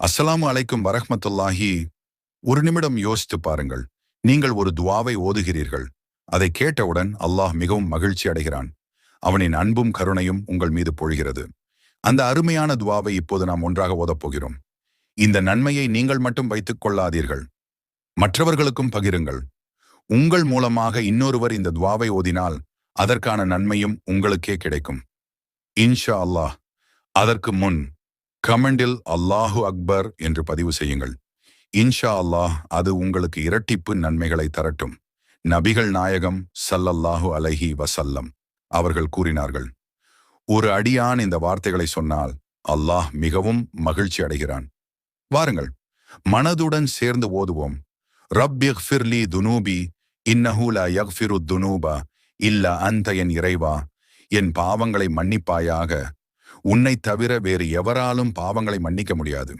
அஸ்ஸலாமு அலைக்கும் வரஹ்மத்துல்லாஹி. ஒரு நிமிடம் யோசித்து பாருங்கள். நீங்கள் ஒரு துவாவை ஓதுகிறீர்கள். அதை கேட்டவுடன் அல்லாஹ் மிகவும் மகிழ்ச்சி அடைகிறான். அவனின் அன்பும் கருணையும் உங்கள் மீது பொழிகிறது. அந்த அருமையான துவாவை இப்போது நாம் ஒன்றாக ஓதப் போகிறோம். இந்த நன்மையை நீங்கள் மட்டும் வைத்துக் கொள்ளாதீர்கள், மற்றவர்களுக்கும் பகிருங்கள். உங்கள் மூலமாக இன்னொருவர் இந்த துவாவை ஓதினால் அதற்கான நன்மையும் உங்களுக்கே கிடைக்கும், இன்ஷா அல்லாஹ். அதற்கு முன் கமெண்டில் அல்லாஹு அக்பர் என்று பதிவு செய்யுங்கள். இன்ஷா அல்லாஹ் அது உங்களுக்கு இரட்டிப்பு நன்மைகளை தரட்டும். நபிகள் நாயகம் ஸல்லல்லாஹு அலைஹி வஸல்லம் அவர்கள் கூறினார்கள், ஒரு அடியான் இந்த வார்த்தைகளை சொன்னால் அல்லாஹ் மிகவும் மகிழ்ச்சி அடைகிறான். வாருங்கள், மனதுடன் சேர்ந்து ஓதுவோம். ரப்பிக்ஃபிர்லி துனூபி இன்னஹு லா யக்ஃபிரு துனூபா இல்லா அன்த. என் இறைவா, என் பாவங்களை மன்னிப்பாயாக. உன்னை தவிர வேறு எவராலும் பாவங்களை மன்னிக்க முடியாது.